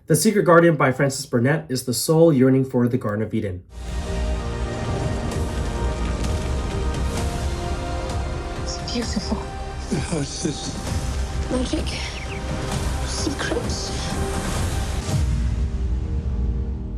The Secret Garden by Frances Burnett is the soul yearning for the Garden of Eden. It's beautiful. What's this? Magic. Secrets.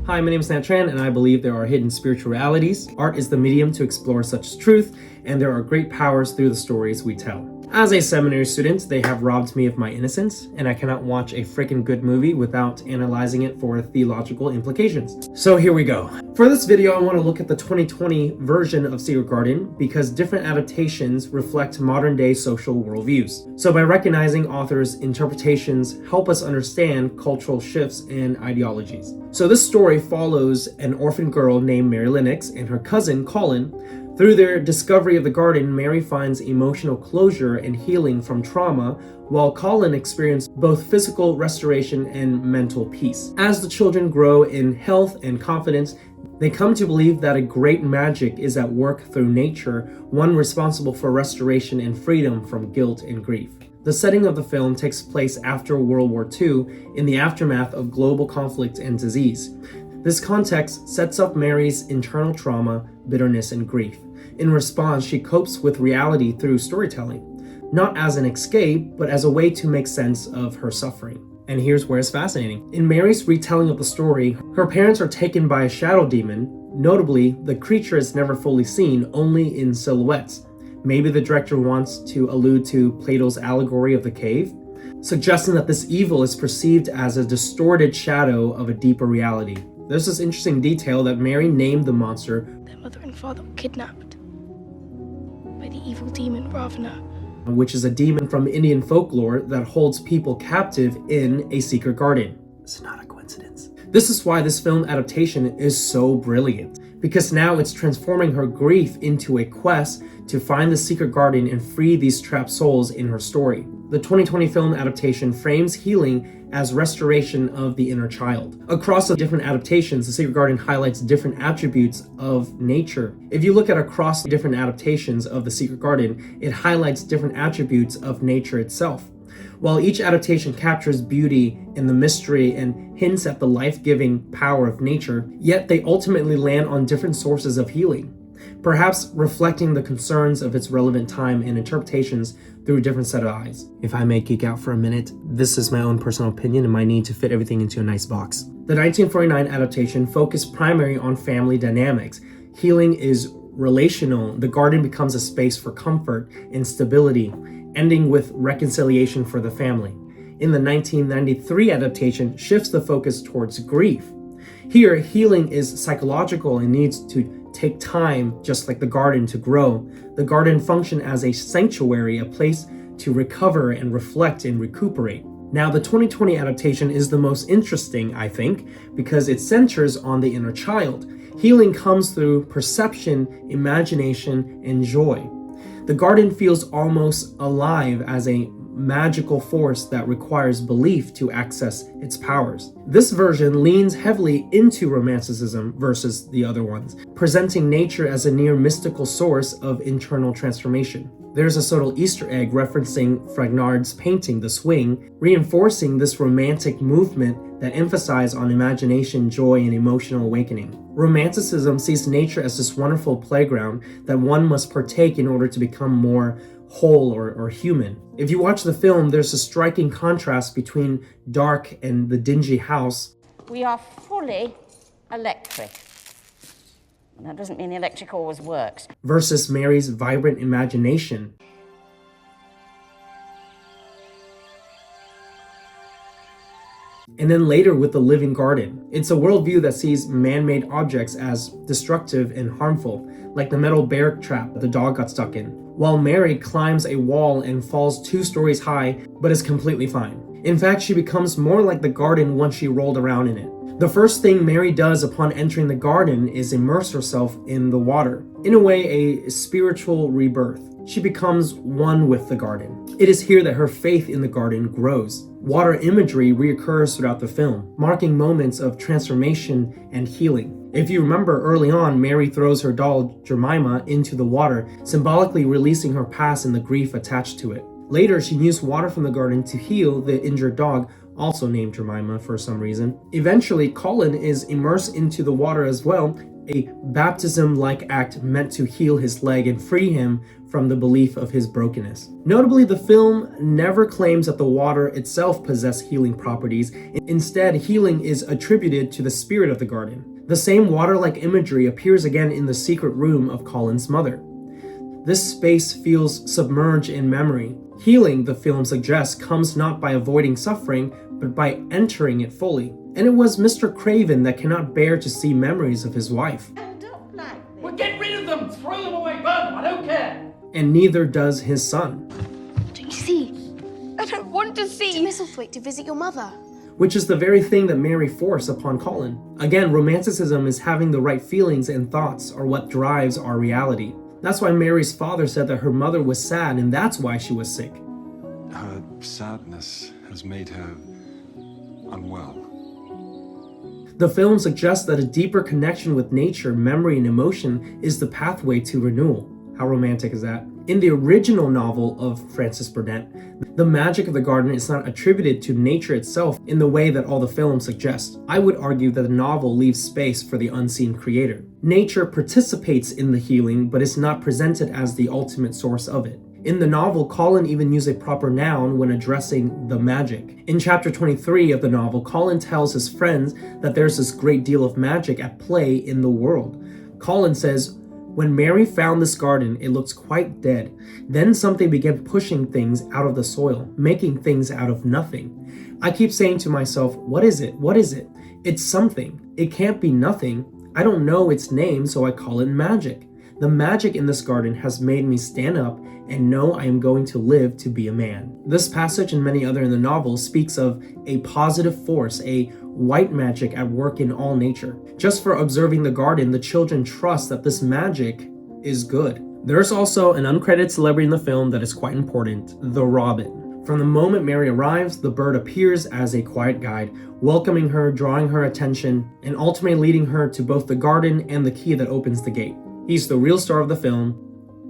Hi, my name is Nhat Tran, and I believe there are hidden spiritual realities. Art is the medium to explore such truth, and there are great powers through the stories we tell. As a seminary student, they have robbed me of my innocence, and I cannot watch a freaking good movie without analyzing it for theological implications. So here we go. For this video, I want to look at the 2020 version of Secret Garden because different adaptations reflect modern-day social worldviews. So by recognizing authors' interpretations help us understand cultural shifts and ideologies. So this story follows an orphan girl named Mary Lennox and her cousin Colin. Through their discovery of the garden, Mary finds emotional closure and healing from trauma, while Colin experiences both physical restoration and mental peace. As the children grow in health and confidence, they come to believe that a great magic is at work through nature, one responsible for restoration and freedom from guilt and grief. The setting of the film takes place after World War II in the aftermath of global conflict and disease. This context sets up Mary's internal trauma, bitterness, and grief. In response, she copes with reality through storytelling, not as an escape, but as a way to make sense of her suffering. And here's where it's fascinating. In Mary's retelling of the story, her parents are taken by a shadow demon. Notably, the creature is never fully seen, only in silhouettes. Maybe the director wants to allude to Plato's allegory of the cave, suggesting that this evil is perceived as a distorted shadow of a deeper reality. There's this interesting detail that Mary named the monster. Their mother and father were kidnapped by the evil demon Ravana, which is a demon from Indian folklore that holds people captive in a secret garden. It's not a coincidence. This is why this film adaptation is so brilliant, because now it's transforming her grief into a quest to find the secret garden and free these trapped souls in her story. The 2020 film adaptation frames healing as restoration of the inner child. Across the different adaptations, The Secret Garden highlights different attributes of nature. If you look at across the different adaptations of The Secret Garden, it highlights different attributes of nature itself. While each adaptation captures beauty and the mystery and hints at the life-giving power of nature, yet they ultimately land on different sources of healing, perhaps reflecting the concerns of its relevant time and interpretations through a different set of eyes. If I may geek out for a minute, this is my own personal opinion and my need to fit everything into a nice box. The 1949 adaptation focused primarily on family dynamics. Healing is relational. The garden becomes a space for comfort and stability, ending with reconciliation for the family. In the 1993 adaptation, shifts the focus towards grief. Here, healing is psychological and needs to take time, just like the garden, to grow. The garden functions as a sanctuary, a place to recover and reflect and recuperate. Now, the 2020 adaptation is the most interesting, I think, because it centers on the inner child. Healing comes through perception, imagination, and joy. The garden feels almost alive as a magical force that requires belief to access its powers. This version leans heavily into romanticism versus the other ones, presenting nature as a near mystical source of internal transformation. There's a subtle Easter egg referencing Fragonard's painting, The Swing, reinforcing this romantic movement that emphasizes on imagination, joy, and emotional awakening. Romanticism sees nature as this wonderful playground that one must partake in order to become more whole or human. If you watch the film, there's a striking contrast between dark and the dingy house. We are fully electric. And that doesn't mean the electric always works. Versus Mary's vibrant imagination. And then later with the living garden. It's a worldview that sees man-made objects as destructive and harmful, like the metal bear trap the dog got stuck in, while Mary climbs a wall and falls 2 stories high, but is completely fine. In fact, she becomes more like the garden once she rolled around in it. The first thing Mary does upon entering the garden is immerse herself in the water. In a way, a spiritual rebirth. She becomes one with the garden. It is here that her faith in the garden grows. Water imagery reoccurs throughout the film, marking moments of transformation and healing. If you remember early on, Mary throws her doll Jemima into the water, symbolically releasing her past and the grief attached to it. Later, she used water from the garden to heal the injured dog, also named Jemima for some reason. Eventually, Colin is immersed into the water as well, a baptism-like act meant to heal his leg and free him from the belief of his brokenness. Notably, the film never claims that the water itself possesses healing properties. Instead, healing is attributed to the spirit of the garden. The same water-like imagery appears again in the secret room of Colin's mother. This space feels submerged in memory. Healing, the film suggests, comes not by avoiding suffering, but by entering it fully. And it was Mr. Craven that cannot bear to see memories of his wife. Well, get rid of them! Throw them away, burn them, I don't care! And neither does his son. Don't you see? I don't want to see. To Misselthwaite to visit your mother. Which is the very thing that Mary forced upon Colin. Again, romanticism is having the right feelings and thoughts are what drives our reality. That's why Mary's father said that her mother was sad and that's why she was sick. Her sadness has made her unwell. The film suggests that a deeper connection with nature, memory, and emotion is the pathway to renewal. How romantic is that? In the original novel of Francis Burnett, the magic of the garden is not attributed to nature itself in the way that all the films suggest. I would argue that the novel leaves space for the unseen creator. Nature participates in the healing, but is not presented as the ultimate source of it. In the novel, Colin even uses a proper noun when addressing the magic. In chapter 23 of the novel, Colin tells his friends that there's this great deal of magic at play in the world. Colin says, "When Mary found this garden, it looked quite dead. Then something began pushing things out of the soil, making things out of nothing. I keep saying to myself, what is it? What is it? It's something. It can't be nothing. I don't know its name, so I call it magic. The magic in this garden has made me stand up and know I am going to live to be a man." This passage and many other in the novel speaks of a positive force, a white magic at work in all nature. Just for observing the garden, the children trust that this magic is good. There's also an uncredited celebrity in the film that is quite important, the robin. From the moment Mary arrives, the bird appears as a quiet guide, welcoming her, drawing her attention, and ultimately leading her to both the garden and the key that opens the gate. He's the real star of the film,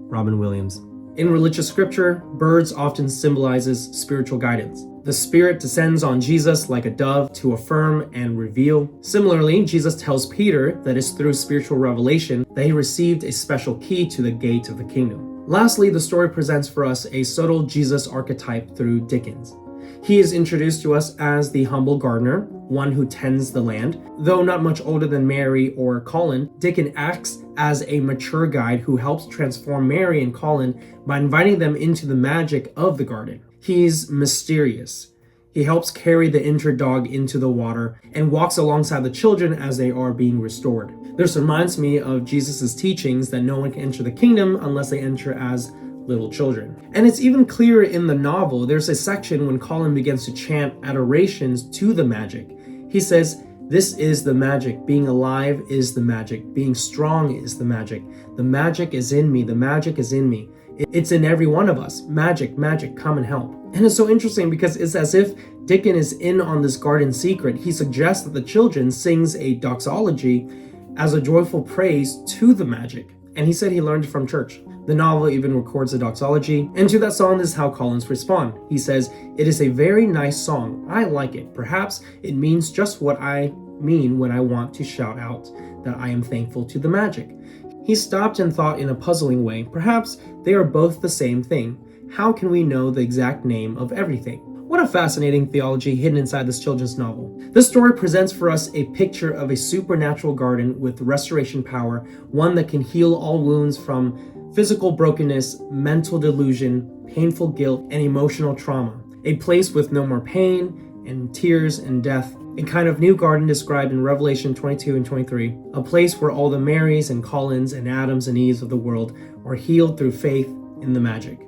Robin Williams. In religious scripture, birds often symbolizes spiritual guidance. The Spirit descends on Jesus like a dove to affirm and reveal. Similarly, Jesus tells Peter that it's through spiritual revelation that he received a special key to the gate of the kingdom. Lastly, the story presents for us a subtle Jesus archetype through Dickens. He is introduced to us as the humble gardener, one who tends the land. Though not much older than Mary or Colin, Dickens acts as a mature guide who helps transform Mary and Colin by inviting them into the magic of the garden. He's mysterious. He helps carry the injured dog into the water and walks alongside the children as they are being restored. This reminds me of Jesus' teachings that no one can enter the kingdom unless they enter as little children. And it's even clearer in the novel. There's a section when Colin begins to chant adorations to the magic. He says, "This is the magic. Being alive is the magic. Being strong is the magic. The magic is in me. The magic is in me. It's in every one of us. Magic, magic, come and help." And it's so interesting because it's as if Dickens is in on this garden secret. He suggests that the children sings a doxology as a joyful praise to the magic. And he said he learned it from church. The novel even records a doxology, and to that song is how Collins responds. He says, "It is a very nice song. I like it. Perhaps it means just what I mean when I want to shout out that I am thankful to the magic." He stopped and thought in a puzzling way. Perhaps they are both the same thing. How can we know the exact name of everything? What a fascinating theology hidden inside this children's novel. This story presents for us a picture of a supernatural garden with restoration power, one that can heal all wounds from physical brokenness, mental delusion, painful guilt, and emotional trauma. A place with no more pain and tears and death. A kind of new garden described in Revelation 22 and 23. A place where all the Marys and Collins and Adams and Eves of the world are healed through faith in the magic.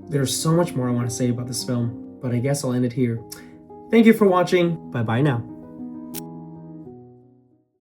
There's so much more I want to say about this film, but I guess I'll end it here. Thank you for watching. Bye-bye now.